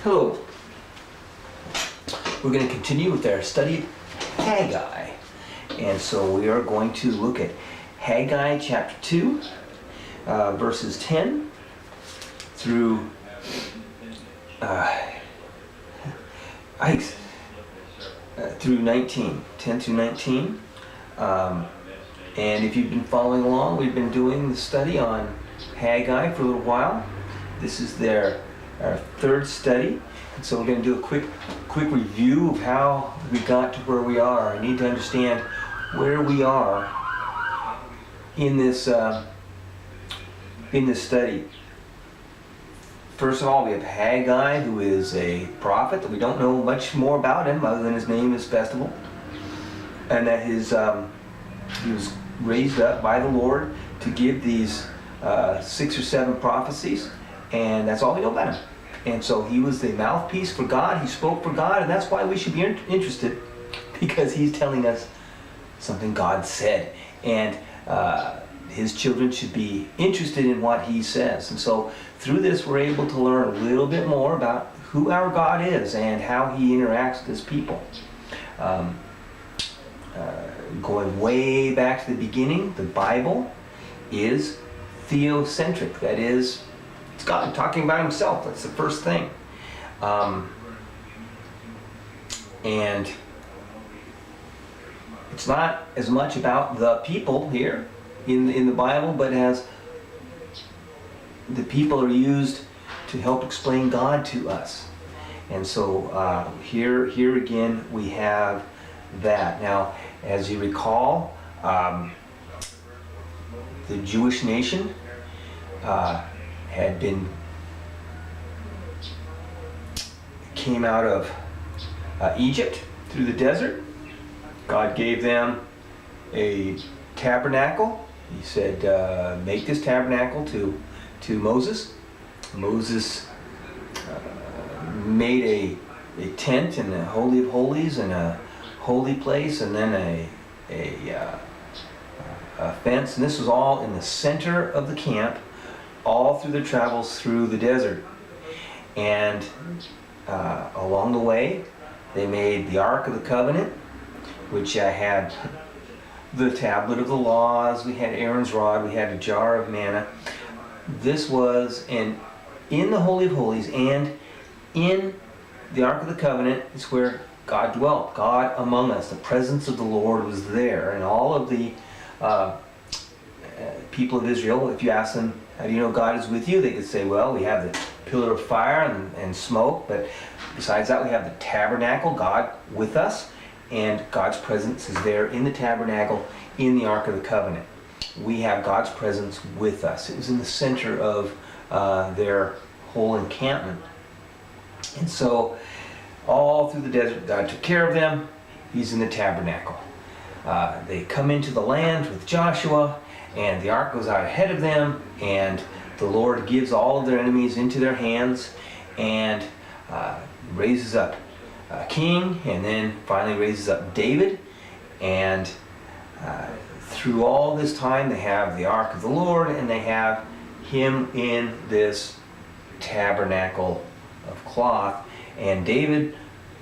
Hello. We're going to continue with our study of Haggai. And so we are going to look at Haggai chapter 2, verses 10 through through 19, 10 through 19. And if you've been following along, we've been doing the study on Haggai for a little while. This is our third study. And so we're going to do a quick review of how we got to where we are. I need to understand where we are in this study. First of all, we have Haggai, who is a prophet. We don't know much more about him other than his name is Festival, and that he was raised up by the Lord to give these 6 or 7 prophecies, and that's all we know about him. And so he was the mouthpiece for God. He spoke for God, and that's why we should be interested, because he's telling us something God said, and his children should be interested in what he says. And so through this, we're able to learn a little bit more about who our God is and how he interacts with his people. Going way back to the beginning, the Bible is theocentric. That is, it's God talking about himself. That's the first thing. And it's not as much about the people here in the Bible, but as the people are used to help explain God to us. And so here again we have that. Now, as you recall, the Jewish nation came out of Egypt through the desert. God gave them a tabernacle. He said, make this tabernacle to Moses. Moses made a tent in the Holy of Holies and a holy place, and then a fence. And this was all in the center of the camp, all through their travels through the desert. And along the way, they made the Ark of the Covenant, which had the tablet of the laws, we had Aaron's rod, we had a jar of manna. This was, and in the Holy of Holies and in the Ark of the Covenant is where God dwelt, God among us. The presence of the Lord was there. And all of the people of Israel, if you ask them, how do you know God is with you? They could say, well, we have the pillar of fire and smoke, but besides that we have the tabernacle, God with us, and God's presence is there in the tabernacle, in the Ark of the Covenant. We have God's presence with us. It was in the center of their whole encampment. And so all through the desert, God took care of them. He's in the tabernacle. They come into the land with Joshua, and the ark goes out ahead of them, and the Lord gives all of their enemies into their hands, and raises up a king, and then finally raises up David. And through all this time, they have the ark of the Lord, and they have him in this tabernacle of cloth. And David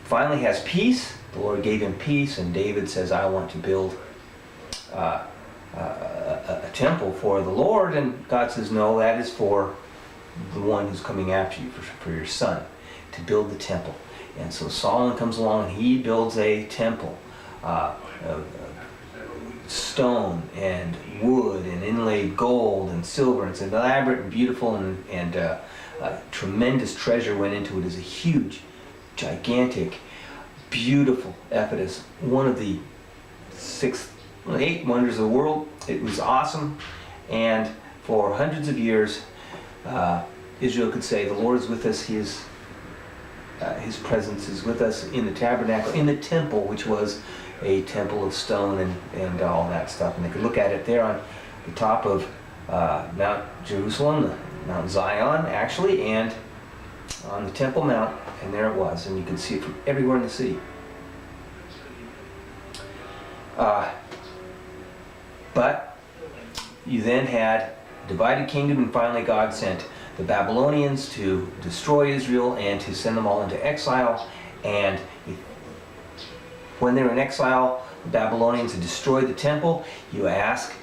finally has peace. The Lord gave him peace, and David says, I want to build a temple for the Lord. And God says, no, that is for the one who's coming after you, for your son, to build the temple. And so Solomon comes along and he builds a temple of stone and wood and inlaid gold and silver. It's elaborate and beautiful, and tremendous treasure went into it. It's a huge, gigantic, beautiful edifice. One of the 8 wonders of the world. It was awesome. And for hundreds of years, Israel could say, the Lord is with us. His presence is with us in the tabernacle, in the temple, which was a temple of stone and all that stuff. And they could look at it there on the top of Mount Jerusalem, Mount Zion, actually, and on the Temple Mount, and there it was. And you could see it from everywhere in the city. But you then had a divided kingdom, and finally God sent the Babylonians to destroy Israel and to send them all into exile. And when they were in exile, the Babylonians had destroyed the temple. You ask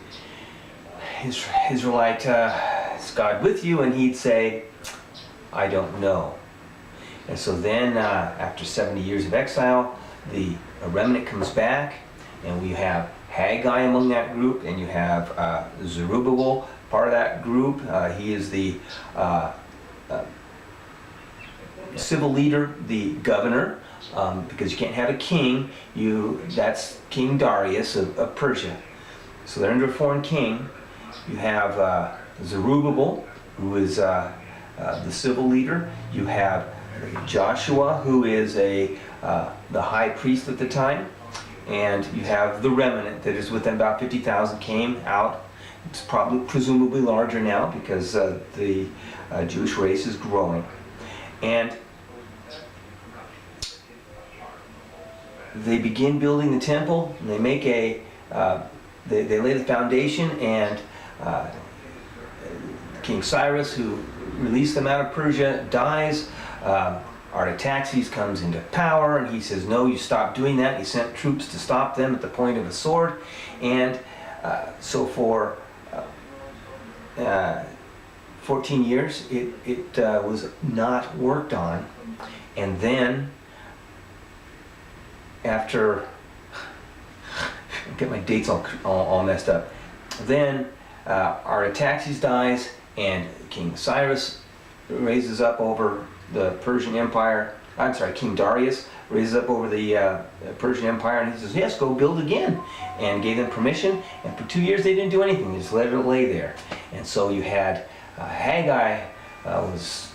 Israelite, is God with you? And he'd say, I don't know. And so then after 70 years of exile, a remnant comes back, and we have Haggai among that group, and you have Zerubbabel, part of that group. He is the civil leader, the governor, because you can't have a king. That's King Darius of Persia. So they're under a foreign king. You have Zerubbabel, who is the civil leader. You have Joshua, who is the high priest at the time. And you have the remnant that is with them. About 50,000 came out. It's presumably larger now because the Jewish race is growing. And they begin building the temple, and they make they lay the foundation, and King Cyrus, who released them out of Persia, dies. Artaxerxes comes into power, and he says, no, you stop doing that. He sent troops to stop them at the point of a sword. And so for 14 years, it was not worked on. And then, after, get my dates all messed up. Then Artaxerxes dies, and King Cyrus raises up over the Persian Empire. I'm sorry, King Darius raises up over the Persian Empire, and he says, yes, go build again, and gave them permission. And for 2 years they didn't do anything, they just let it lay there. And so you had Haggai was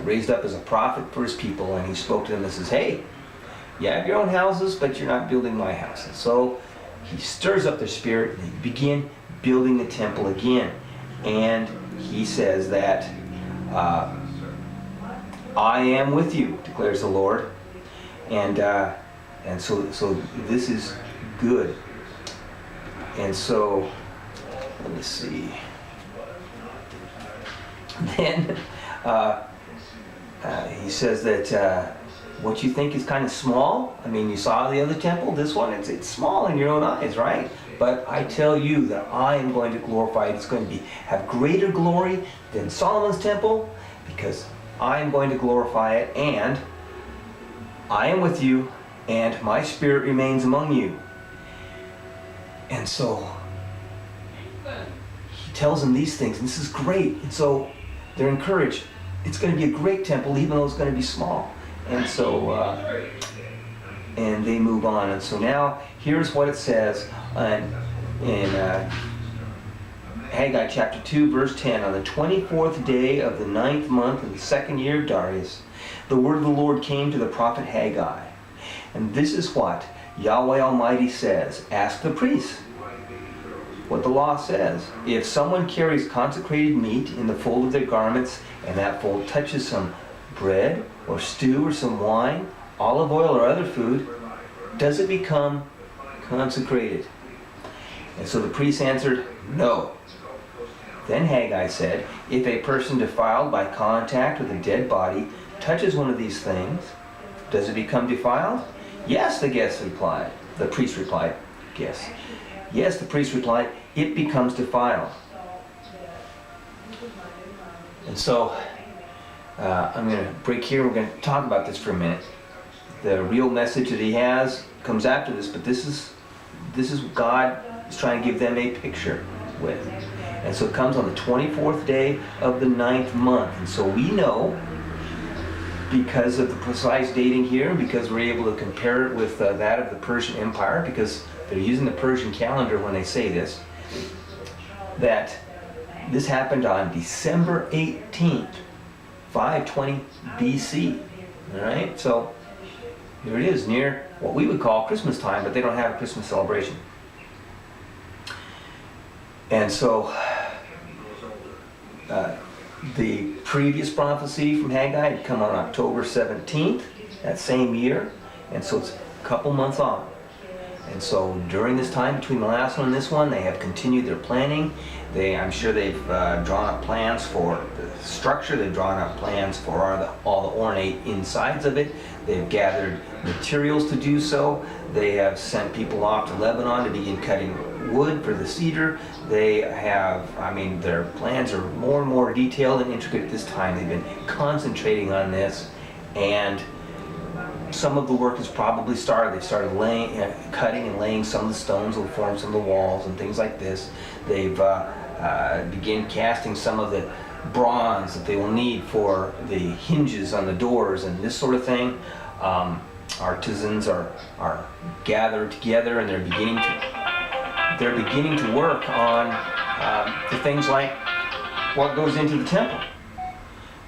raised up as a prophet for his people, and he spoke to them and says, hey, you have your own houses, but you're not building my house. And so he stirs up their spirit, and they begin building the temple again. And he says that I am with you, declares the Lord. And so this is good. And so, let me see. Then he says that what you think is kind of small, I mean, you saw the other temple, this one, it's small in your own eyes, right? But I tell you that I am going to glorify it. It's going to have greater glory than Solomon's temple, because I am going to glorify it, and I am with you, and my spirit remains among you. And so he tells them these things, and this is great. And so they're encouraged. It's going to be a great temple, even though it's going to be small. And so, and they move on. And so now, here's what it says in Haggai chapter 2, verse 10. On the 24th day of the 9th month of the 2nd year of Darius, the word of the Lord came to the prophet Haggai. And this is what Yahweh Almighty says. Ask the priests what the law says. If someone carries consecrated meat in the fold of their garments, and that fold touches some bread or stew or some wine, olive oil or other food, does it become consecrated? And so the priest answered, no. Then Haggai said, if a person defiled by contact with a dead body touches one of these things, does it become defiled? Yes, the priest replied. Yes, the priest replied, it becomes defiled. And so, I'm going to break here. We're going to talk about this for a minute. The real message that he has comes after this, but this is God is trying to give them a picture with. And so it comes on the 24th day of the 9th month. And so we know, because of the precise dating here, because we're able to compare it with that of the Persian Empire, because they're using the Persian calendar when they say this, that this happened on December 18th, 520 BC. All right, so here it is, near what we would call Christmas time, but they don't have a Christmas celebration. And so the previous prophecy from Haggai had come on October 17th, that same year, and so it's a couple months on. And so during this time between the last one and this one, they have continued their planning. I'm sure they've drawn up plans for the structure. They've drawn up plans for all the ornate insides of it. They've gathered materials to do so. They have sent people off to Lebanon to begin cutting wood for the cedar. They have, their plans are more and more detailed and intricate at this time. They've been concentrating on this, and some of the work has probably started. They've started cutting and laying some of the stones that will form some of the walls and things like this. They've begun casting some of the bronze that they will need for the hinges on the doors and this sort of thing. Artisans are gathered together, and they're beginning to work on the things like what goes into the temple.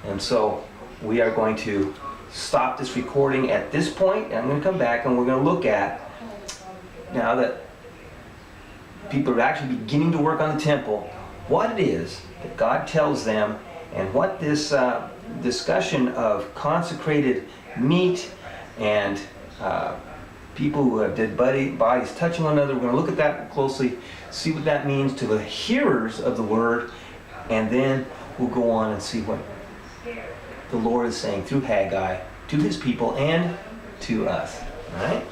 And so we are going to stop this recording at this point, and I'm going to come back and we're going to look at, now that people are actually beginning to work on the temple, what it is that God tells them, and what this discussion of consecrated meat and people who have dead bodies touching one another. We're going to look at that closely, see what that means to the hearers of the word, and then we'll go on and see what the Lord is saying through Haggai to his people and to us. All right?